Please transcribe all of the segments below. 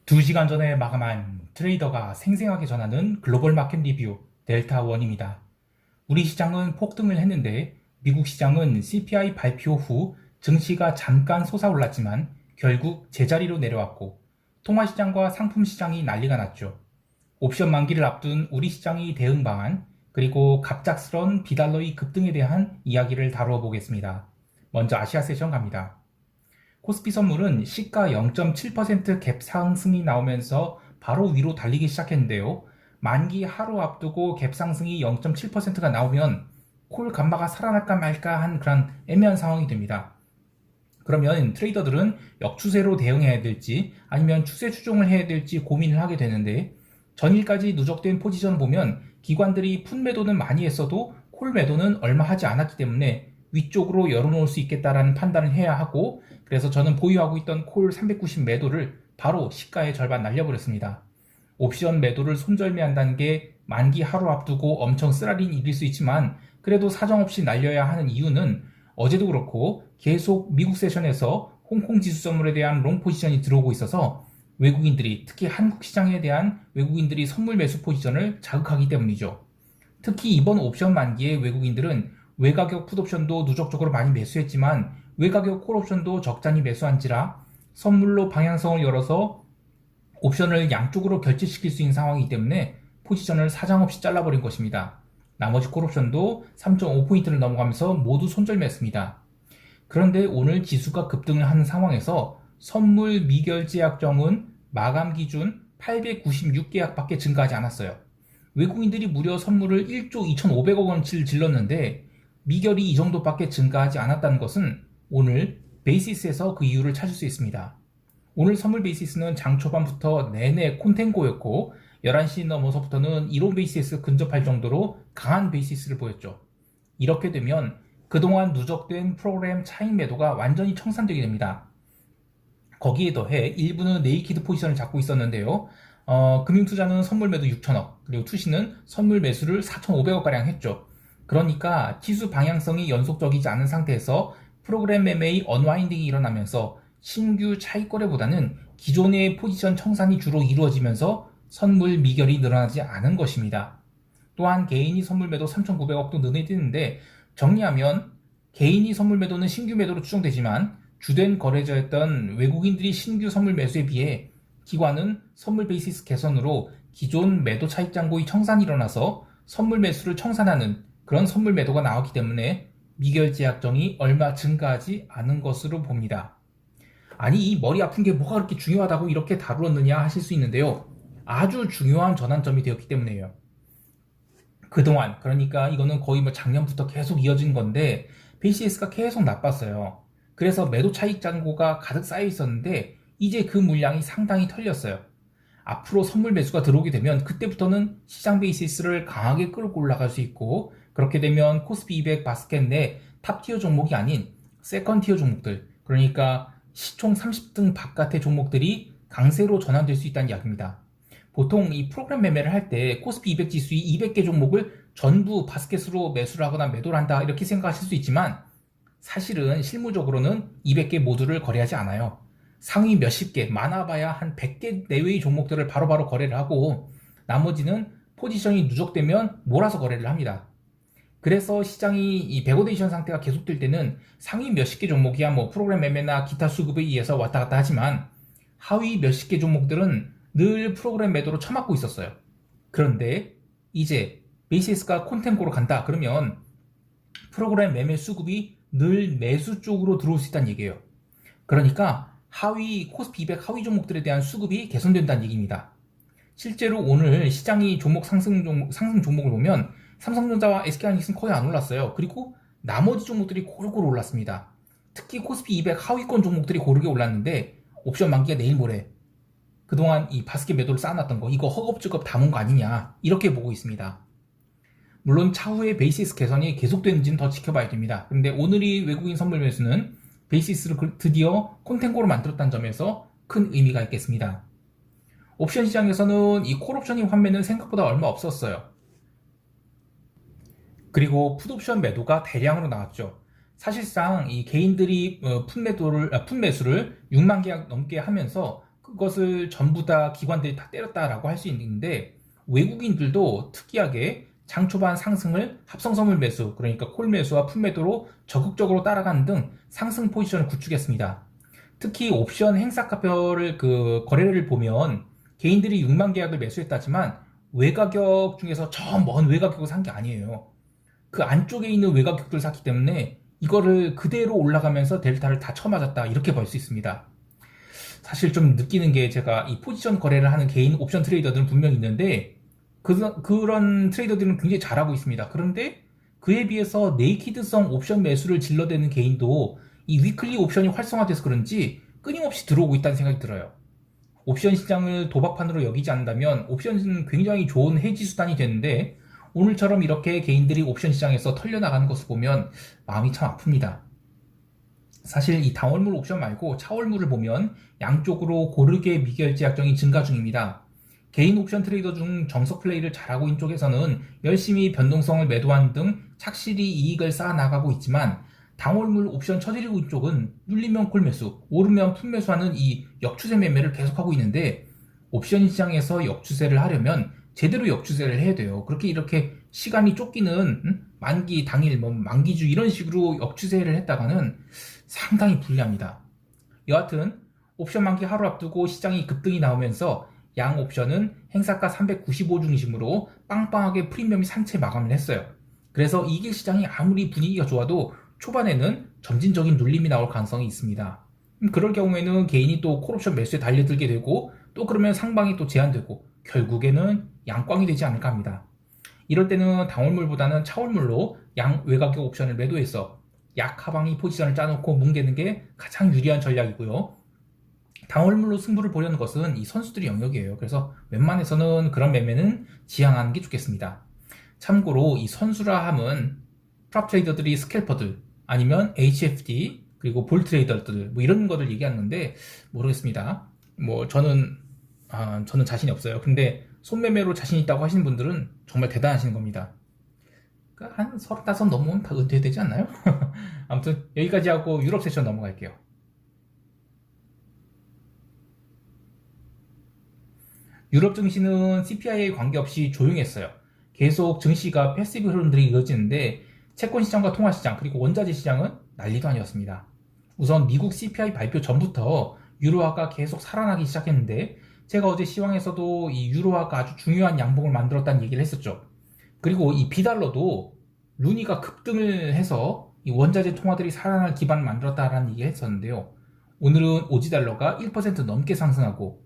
2시간 전에 마감한 트레이더가 생생하게 전하는 글로벌 마켓 리뷰 델타1입니다. 우리 시장은 폭등을 했는데 미국 시장은 CPI 발표 후 증시가 잠깐 솟아올랐지만 결국 제자리로 내려왔고 통화시장과 상품시장이 난리가 났죠. 옵션 만기를 앞둔 우리 시장의 대응 방안 그리고 갑작스런 비달러의 급등에 대한 이야기를 다루어 보겠습니다. 먼저 아시아 세션 갑니다. 코스피 선물은 시가 0.7% 갭 상승이 나오면서 바로 위로 달리기 시작했는데요. 만기 하루 앞두고 갭 상승이 0.7%가 나오면 콜 감마가 살아날까 말까 한 그런 애매한 상황이 됩니다. 그러면 트레이더들은 역추세로 대응해야 될지 아니면 추세 추종을 해야 될지 고민을 하게 되는데 전일까지 누적된 포지션을 보면 기관들이 풋 매도는 많이 했어도 콜 매도는 얼마 하지 않았기 때문에 위쪽으로 열어놓을 수 있겠다라는 판단을 해야 하고, 그래서 저는 보유하고 있던 콜 390 매도를 바로 시가의 절반 날려버렸습니다. 옵션 매도를 손절매한다는 게 만기 하루 앞두고 엄청 쓰라린 일일 수 있지만 그래도 사정없이 날려야 하는 이유는 어제도 그렇고 계속 미국 세션에서 홍콩 지수 선물에 대한 롱 포지션이 들어오고 있어서 외국인들이, 특히 한국 시장에 대한 외국인들이 선물 매수 포지션을 자극하기 때문이죠. 특히 이번 옵션 만기에 외국인들은 외가격 풋옵션도 누적적으로 많이 매수했지만 외가격 콜옵션도 적잖이 매수한지라 선물로 방향성을 열어서 옵션을 양쪽으로 결제시킬 수 있는 상황이기 때문에 포지션을 사정없이 잘라버린 것입니다. 나머지 콜옵션도 3.5포인트를 넘어가면서 모두 손절매했습니다. 그런데 오늘 지수가 급등을 하는 상황에서 선물 미결제 약정은 마감 기준 896계약밖에 증가하지 않았어요. 외국인들이 무려 선물을 1조 2,500억 원치를 질렀는데 미결이 이 정도밖에 증가하지 않았다는 것은 오늘 베이시스에서 그 이유를 찾을 수 있습니다. 오늘 선물 베이시스는 장 초반부터 내내 콘텐고였고 11시 넘어서부터는 이론 베이시스 근접할 정도로 강한 베이시스를 보였죠. 이렇게 되면 그동안 누적된 프로그램 차익 매도가 완전히 청산되게 됩니다. 거기에 더해 일부는 네이키드 포지션을 잡고 있었는데요. 금융투자는 선물 매도 6천억, 그리고 투시는 선물 매수를 4,500억가량 했죠. 그러니까 지수 방향성이 연속적이지 않은 상태에서 프로그램 매매의 언와인딩이 일어나면서 신규 차익 거래보다는 기존의 포지션 청산이 주로 이루어지면서 선물 미결이 늘어나지 않은 것입니다. 또한 개인이 선물 매도 3,900억도 눈에 띄는데, 정리하면 개인이 선물 매도는 신규 매도로 추정되지만 주된 거래처였던 외국인들이 신규 선물 매수에 비해 기관은 선물 베이시스 개선으로 기존 매도 차익 잔고의 청산이 일어나서 선물 매수를 청산하는 그런 선물 매도가 나왔기 때문에 미결제 약정이 얼마 증가하지 않은 것으로 봅니다. 아니, 이 머리 아픈 게 뭐가 그렇게 중요하다고 이렇게 다루었느냐 하실 수 있는데요. 아주 중요한 전환점이 되었기 때문이에요. 그동안, 그러니까 이거는 거의 작년부터 계속 이어진 건데 베이시스가 계속 나빴어요. 그래서 매도 차익 잔고가 가득 쌓여 있었는데 이제 그 물량이 상당히 털렸어요. 앞으로 선물 매수가 들어오게 되면 그때부터는 시장 베이시스를 강하게 끌고 올라갈 수 있고, 그렇게 되면 코스피 200 바스켓 내 탑티어 종목이 아닌 세컨티어 종목들, 그러니까 시총 30등 바깥의 종목들이 강세로 전환될 수 있다는 이야기입니다. 보통 이 프로그램 매매를 할 때 코스피 200 지수의 200개 종목을 전부 바스켓으로 매수를 하거나 매도를 한다 이렇게 생각하실 수 있지만 사실은 실무적으로는 200개 모두를 거래하지 않아요. 상위 몇십 개, 많아봐야 한 100개 내외의 종목들을 바로바로 거래를 하고 나머지는 포지션이 누적되면 몰아서 거래를 합니다. 그래서 시장이 이 백오데이션 상태가 계속될 때는 상위 몇십 개 종목이야 프로그램 매매나 기타 수급에 의해서 왔다 갔다 하지만 하위 몇십 개 종목들은 늘 프로그램 매도로 처맞고 있었어요. 그런데 이제 베이시스가 콘텐고로 간다 그러면 프로그램 매매 수급이 늘 매수 쪽으로 들어올 수 있다는 얘기예요. 그러니까 코스피 200 하위 종목들에 대한 수급이 개선된다는 얘기입니다. 실제로 오늘 시장이 상승 종목을 보면 삼성전자와 SK하이닉스는 거의 안 올랐어요. 그리고 나머지 종목들이 고루고루 올랐습니다. 특히 코스피 200 하위권 종목들이 고르게 올랐는데 옵션 만기가 내일 모레, 그동안 이 바스켓 매도를 쌓아놨던 거 이거 허겁지겁 담은 거 아니냐 이렇게 보고 있습니다. 물론 차후에 베이시스 개선이 계속되는지는 더 지켜봐야 됩니다. 그런데 오늘이 외국인 선물 매수는 베이시스를 드디어 콘텐고로 만들었다는 점에서 큰 의미가 있겠습니다. 옵션 시장에서는 이 콜옵션의 환매는 생각보다 얼마 없었어요. 그리고 풋옵션 매도가 대량으로 나왔죠. 사실상 이 개인들이 풋 매수를 6만 계약 넘게 하면서 그것을 전부 다 기관들이 다 때렸다라고 할 수 있는데, 외국인들도 특이하게 장 초반 상승을 합성선물 매수, 그러니까 콜 매수와 풋 매도로 적극적으로 따라가는 등 상승 포지션을 구축했습니다. 특히 옵션 행사가별을 거래를 보면 개인들이 6만 계약을 매수했다지만 외가격 중에서 저 먼 외가격을 산 게 아니에요. 그 안쪽에 있는 외가격들을 샀기 때문에 이거를 그대로 올라가면서 델타를 다 쳐맞았다, 이렇게 볼 수 있습니다. 사실 좀 느끼는 게, 제가 이 포지션 거래를 하는 개인 옵션 트레이더들은 분명히 있는데 그런 트레이더들은 굉장히 잘하고 있습니다. 그런데 그에 비해서 네이키드성 옵션 매수를 질러대는 개인도 이 위클리 옵션이 활성화돼서 그런지 끊임없이 들어오고 있다는 생각이 들어요. 옵션 시장을 도박판으로 여기지 않는다면 옵션은 굉장히 좋은 해지 수단이 되는데, 오늘처럼 이렇게 개인들이 옵션 시장에서 털려나가는 것을 보면 마음이 참 아픕니다. 사실 이 당월물 옵션 말고 차월물을 보면 양쪽으로 고르게 미결제 약정이 증가 중입니다. 개인 옵션 트레이더 중 정석 플레이를 잘하고 있는 쪽에서는 열심히 변동성을 매도하는 등 착실히 이익을 쌓아 나가고 있지만, 당월물 옵션 처지고 있는 쪽은 눌리면 콜 매수, 오르면 풋 매수하는 이 역추세 매매를 계속하고 있는데, 옵션 시장에서 역추세를 하려면 제대로 역추세를 해야 돼요. 그렇게 이렇게 시간이 쫓기는 만기 당일, 만기주 이런 식으로 역추세를 했다가는 상당히 불리합니다. 여하튼 옵션 만기 하루 앞두고 시장이 급등이 나오면서 양 옵션은 행사가 395 중심으로 빵빵하게 프리미엄이 상체 마감을 했어요. 그래서 이길 시장이 아무리 분위기가 좋아도 초반에는 점진적인 눌림이 나올 가능성이 있습니다. 그럴 경우에는 개인이 또 콜옵션 매수에 달려들게 되고, 또 그러면 상방이 또 제한되고 결국에는 양꽝이 되지 않을까 합니다. 이럴 때는 당월물보다는 차월물로 양 외곽격 옵션을 매도해서 약하방이 포지션을 짜놓고 뭉개는 게 가장 유리한 전략이고요. 당월물로 승부를 보려는 것은 이 선수들의 영역이에요. 그래서 웬만해서는 그런 매매는 지양하는 게 좋겠습니다. 참고로 이 선수라 함은 프랍 트레이더들이 스캘퍼들, 아니면 HFD, 그리고 볼 트레이더들 이런 것들 얘기하는데 모르겠습니다. 저는 자신이 없어요. 근데 손매매로 자신 있다고 하시는 분들은 정말 대단하신 겁니다. 그러니까 한 35 넘으면 다 은퇴되지 않나요? 아무튼 여기까지 하고 유럽 세션 넘어갈게요. 유럽 증시는 CPI에 관계없이 조용했어요. 계속 증시가 패시브 흐름들이 이어지는데, 채권 시장과 통화 시장, 그리고 원자재 시장은 난리도 아니었습니다. 우선 미국 CPI 발표 전부터 유로화가 계속 살아나기 시작했는데, 제가 어제 시황에서도 이 유로화가 아주 중요한 양봉을 만들었다는 얘기를 했었죠. 그리고 이 비달러도 루니가 급등을 해서 이 원자재 통화들이 살아날 기반을 만들었다라는 얘기를 했었는데요. 오늘은 오지달러가 1% 넘게 상승하고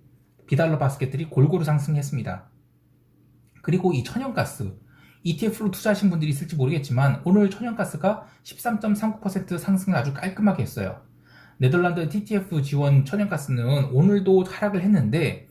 비달러 바스켓들이 골고루 상승했습니다. 그리고 이 천연가스, ETF로 투자하신 분들이 있을지 모르겠지만 오늘 천연가스가 13.39% 상승을 아주 깔끔하게 했어요. 네덜란드 TTF 지원 천연가스는 오늘도 하락을 했는데,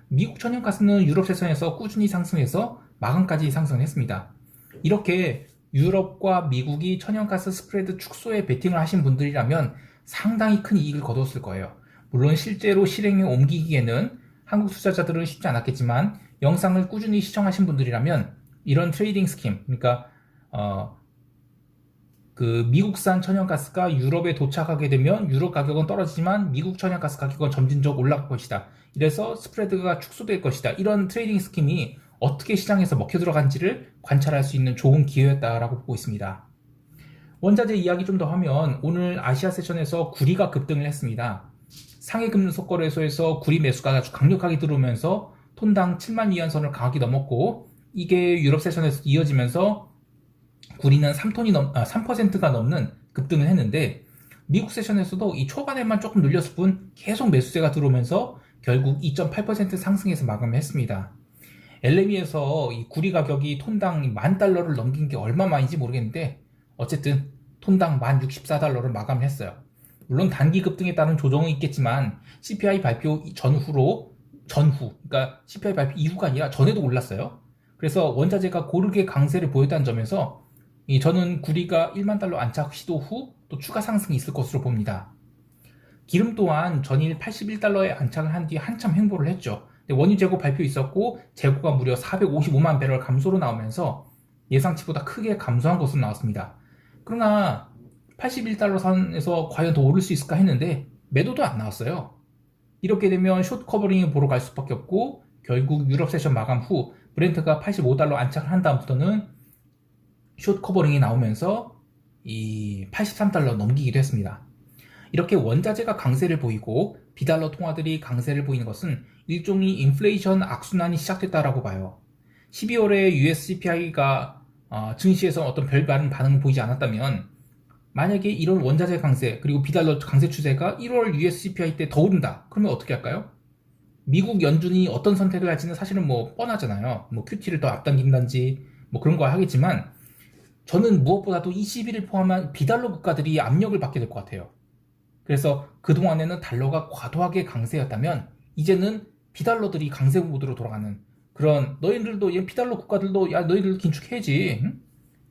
미국 천연가스는 유럽 세선에서 꾸준히 상승해서 마감까지 상승했습니다. 이렇게 유럽과 미국이 천연가스 스프레드 축소에 베팅을 하신 분들이라면 상당히 큰 이익을 거뒀을 거예요. 물론 실제로 실행에 옮기기에는 한국 투자자들은 쉽지 않았겠지만, 영상을 꾸준히 시청하신 분들이라면 이런 트레이딩 스킴, 그러니까 미국산 천연가스가 유럽에 도착하게 되면 유럽 가격은 떨어지지만 미국 천연가스 가격은 점진적으로 올라갈 것이다, 이래서 스프레드가 축소될 것이다, 이런 트레이딩 스킴이 어떻게 시장에서 먹혀 들어간지를 관찰할 수 있는 좋은 기회였다라고 보고 있습니다. 원자재 이야기 좀 더 하면, 오늘 아시아 세션에서 구리가 급등을 했습니다. 상해 금속거래소에서 구리 매수가 아주 강력하게 들어오면서 톤당 7만 위안선을 강하게 넘었고, 이게 유럽 세션에서 이어지면서 구리는 3%가 넘는 급등을 했는데, 미국 세션에서도 이 초반에만 조금 눌렸을 뿐 계속 매수세가 들어오면서 결국 2.8% 상승해서 마감을 했습니다. LME에서 이 구리 가격이 톤당 $10,000를 넘긴 게 얼마만인지 모르겠는데, 어쨌든 톤당 $1064를 마감을 했어요. 물론 단기 급등에 따른 조정은 있겠지만 CPI 발표 그러니까 CPI 발표 이후가 아니라 전에도 올랐어요. 그래서 원자재가 고르게 강세를 보였다는 점에서 저는 구리가 $10,000 안착 시도 후 또 추가 상승이 있을 것으로 봅니다. 기름 또한 전일 $81에 안착을 한 뒤 한참 횡보를 했죠. 원유 재고 발표 있었고, 재고가 무려 455만 배럴 감소로 나오면서 예상치보다 크게 감소한 것으로 나왔습니다. 그러나 $81 선에서 과연 더 오를 수 있을까 했는데 매도도 안 나왔어요. 이렇게 되면 숏 커버링을 보러 갈 수밖에 없고 결국 유럽 세션 마감 후 브렌트가 85달러 안착을 한 다음부터는 숏 커버링이 나오면서 이 83달러 넘기기도 했습니다. 이렇게 원자재가 강세를 보이고 비달러 통화들이 강세를 보이는 것은 일종의 인플레이션 악순환이 시작됐다라고 봐요. 12월에 US CPI가 증시에서 어떤 별다른 반응을 보이지 않았다면 만약에 이런 원자재 강세 그리고 비달러 강세 추세가 1월 US CPI 때 더 오른다. 그러면 어떻게 할까요? 미국 연준이 어떤 선택을 할지는 사실은 뭐 뻔하잖아요. 뭐 QT를 더 앞당긴다든지 뭐 그런 거 하겠지만 저는 무엇보다도 21을 포함한 비달러 국가들이 압력을 받게 될 것 같아요. 그래서 그동안에는 달러가 과도하게 강세였다면 이제는 비달러들이 강세 모드로 돌아가는 그런 너희들도 비달러 국가들도 야 너희들 긴축해야지 응?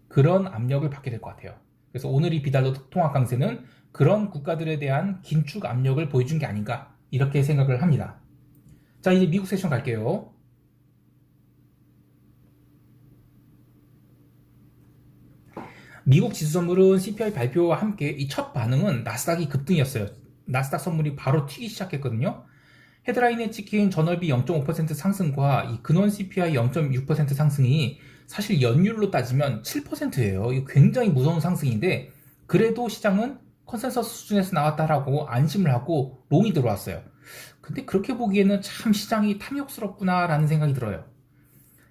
그런 압력을 받게 될 것 같아요. 그래서 오늘 이 비달러 통화 강세는 그런 국가들에 대한 긴축 압력을 보여준 게 아닌가 이렇게 생각을 합니다. 자 이제 미국 세션 갈게요. 미국 지수 선물은 CPI 발표와 함께 이 첫 반응은 나스닥이 급등이었어요. 나스닥 선물이 바로 튀기 시작했거든요. 헤드라인에 찍힌 전월비 0.5% 상승과 이 근원 CPI 0.6% 상승이 사실 연율로 따지면 7%예요. 이거 굉장히 무서운 상승인데 그래도 시장은 컨센서스 수준에서 나왔다라고 안심을 하고 롱이 들어왔어요. 근데 그렇게 보기에는 참 시장이 탐욕스럽구나라는 생각이 들어요.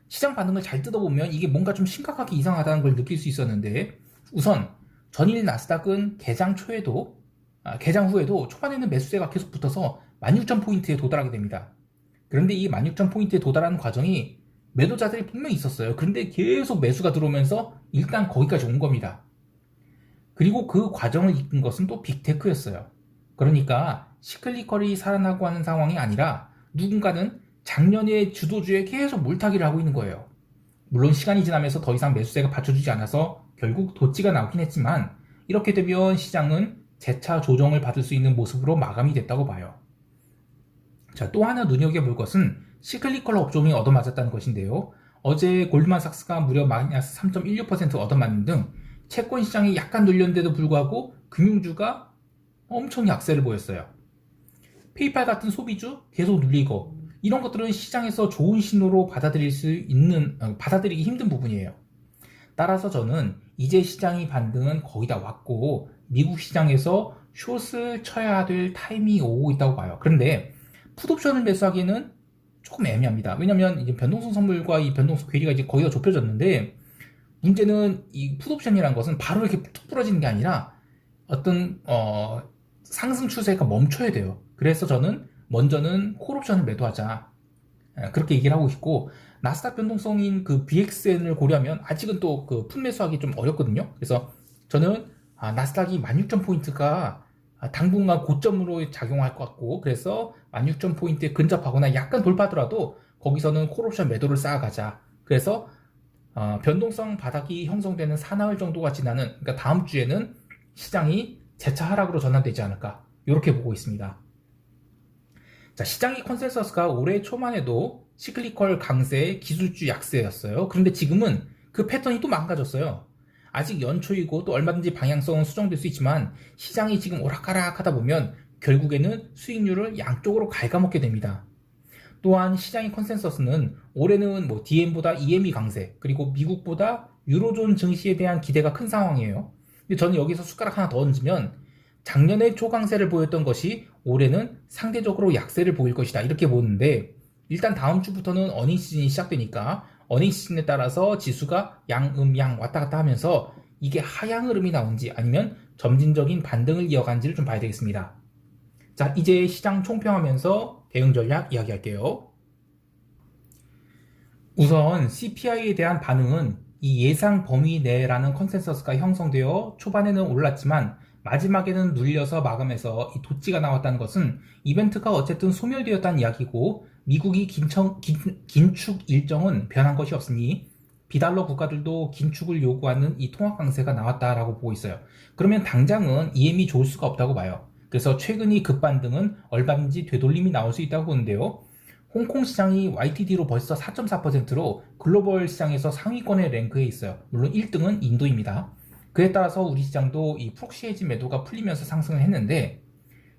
시장 반응을 잘 뜯어보면 이게 뭔가 좀 심각하게 이상하다는 걸 느낄 수 있었는데 우선 전일 나스닥은 개장 후에도 초반에는 매수세가 계속 붙어서 16,000포인트에 도달하게 됩니다. 그런데 이 16,000포인트에 도달하는 과정이 매도자들이 분명히 있었어요. 그런데 계속 매수가 들어오면서 일단 거기까지 온 겁니다. 그리고 그 과정을 이끈 것은 또 빅테크였어요. 그러니까 시클리컬이 살아나고 하는 상황이 아니라 누군가는 작년에 주도주에 계속 물타기를 하고 있는 거예요. 물론 시간이 지나면서 더 이상 매수세가 받쳐주지 않아서 결국 도치가 나오긴 했지만 이렇게 되면 시장은 재차 조정을 받을 수 있는 모습으로 마감이 됐다고 봐요. 자, 또 하나 눈여겨볼 것은 시클리컬 업종이 얻어맞았다는 것인데요. 어제 골드만삭스가 무려 마이너스 3.16% 얻어맞는 등 채권 시장이 약간 눌렸는데도 불구하고 금융주가 엄청 약세를 보였어요. 페이팔 같은 소비주 계속 눌리고 이런 것들은 시장에서 좋은 신호로 받아들이기 힘든 부분이에요. 따라서 저는 이제 시장이 반등은 거의 다 왔고 미국 시장에서 숏을 쳐야 될 타이밍이 오고 있다고 봐요. 그런데 풋옵션을 매수하기에는 조금 애매합니다. 왜냐면 이제 변동성 선물과 이 변동성 괴리가 이제 거의 다 좁혀졌는데 문제는 이 풋옵션이라는 것은 바로 이렇게 툭 부러지는 게 아니라 어떤 상승 추세가 멈춰야 돼요. 그래서 저는 먼저는 콜옵션을 매도하자 그렇게 얘기를 하고 있고 나스닥 변동성인 그 BXN을 고려하면 아직은 또 그 풋매수하기 좀 어렵거든요. 그래서 저는 나스닥이 16,000포인트가 당분간 고점으로 작용할 것 같고 그래서 16,000포인트에 근접하거나 약간 돌파하더라도 거기서는 콜옵션 매도를 쌓아가자. 그래서 변동성 바닥이 형성되는 사나흘 정도가 지나는 그러니까 다음 주에는 시장이 재차 하락으로 전환되지 않을까 이렇게 보고 있습니다. 자, 시장의 컨센서스가 올해 초만 해도 시클리컬 강세, 기술주 약세였어요. 그런데 지금은 그 패턴이 또 망가졌어요. 아직 연초이고 또 얼마든지 방향성은 수정될 수 있지만 시장이 지금 오락가락 하다 보면 결국에는 수익률을 양쪽으로 갉아먹게 됩니다. 또한 시장의 컨센서스는 올해는 뭐 DM보다 EM이 강세 그리고 미국보다 유로존 증시에 대한 기대가 큰 상황이에요. 근데 저는 여기서 숟가락 하나 더 얹으면 작년에 초강세를 보였던 것이 올해는 상대적으로 약세를 보일 것이다 이렇게 보는데 일단 다음 주부터는 어닝 시즌이 시작되니까 어닝 시즌에 따라서 지수가 양 왔다 갔다 하면서 이게 하향 흐름이 나온지 아니면 점진적인 반등을 이어간지를 좀 봐야 되겠습니다. 자, 이제 시장 총평하면서 대응 전략 이야기할게요. 우선 CPI에 대한 반응은 이 예상 범위 내라는 컨센서스가 형성되어 초반에는 올랐지만 마지막에는 눌려서 마감해서 이 도치가 나왔다는 것은 이벤트가 어쨌든 소멸되었다는 이야기고 미국이 긴축 일정은 변한 것이 없으니 비달러 국가들도 긴축을 요구하는 이 통화 강세가 나왔다라고 보고 있어요. 그러면 당장은 EM이 좋을 수가 없다고 봐요. 그래서 최근의 급반등은 얼마든지 되돌림이 나올 수 있다고 보는데요. 홍콩 시장이 YTD로 벌써 4.4%로 글로벌 시장에서 상위권에 랭크해 있어요. 물론 1등은 인도입니다. 그에 따라서 우리 시장도 이 프록시 헤지 매도가 풀리면서 상승을 했는데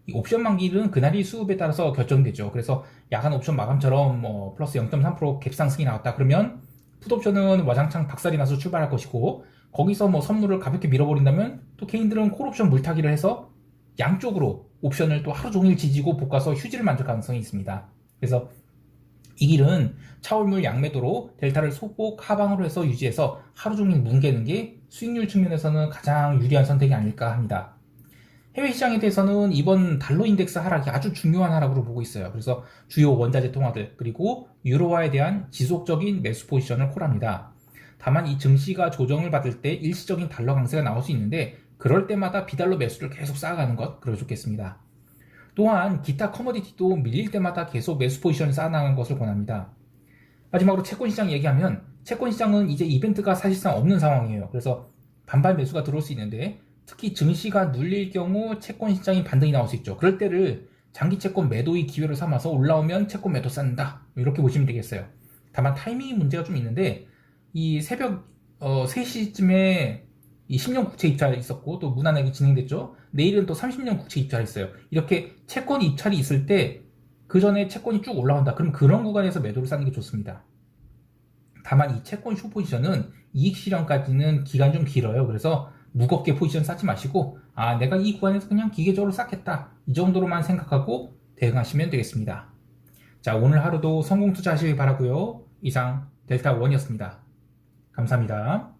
이 옵션 만기는 그날의 수급에 따라서 결정되죠. 그래서 야간 옵션 마감처럼 뭐 플러스 0.3% 갭상승이 나왔다 그러면 풋옵션은 와장창 박살이 나서 출발할 것이고, 거기서 뭐 선물을 가볍게 밀어버린다면 또 개인들은 콜옵션 물타기를 해서 양쪽으로 옵션을 또 하루 종일 지지고 볶아서 휴지를 만들 가능성이 있습니다. 그래서 이 길은 차월물 양매도로 델타를 소폭 하방으로 해서 유지해서 하루 종일 뭉개는 게 수익률 측면에서는 가장 유리한 선택이 아닐까 합니다. 해외 시장에 대해서는 이번 달러 인덱스 하락이 아주 중요한 하락으로 보고 있어요. 그래서 주요 원자재 통화들 그리고 유로화에 대한 지속적인 매수 포지션을 콜합니다. 다만 이 증시가 조정을 받을 때 일시적인 달러 강세가 나올 수 있는데, 그럴 때마다 비달러 매수를 계속 쌓아가는 것, 그러 좋겠습니다. 또한 기타 커머디티도 밀릴 때마다 계속 매수 포지션을 쌓아나가는 것을 권합니다. 마지막으로 채권 시장 얘기하면, 채권 시장은 이제 이벤트가 사실상 없는 상황이에요. 그래서 반발 매수가 들어올 수 있는데, 특히 증시가 눌릴 경우 채권 시장이 반등이 나올 수 있죠. 그럴 때를 장기 채권 매도의 기회로 삼아서 올라오면 채권 매도 쌓는다, 이렇게 보시면 되겠어요. 다만 타이밍 문제가 좀 있는데, 이 새벽 3시쯤에 이 10년 국채 입찰이 있었고 또 무난하게 진행됐죠. 내일은 또 30년 국채 입찰이 있어요. 이렇게 채권 입찰이 있을 때 그 전에 채권이 쭉 올라온다. 그럼 그런 구간에서 매도를 쌓는 게 좋습니다. 다만 이 채권 숏 포지션은 이익 실현까지는 기간이 좀 길어요. 그래서 무겁게 포지션 쌓지 마시고, 내가 이 구간에서 그냥 기계적으로 쌓겠다, 이 정도로만 생각하고 대응하시면 되겠습니다. 자, 오늘 하루도 성공 투자하시길 바라고요. 이상 델타원이었습니다. 감사합니다.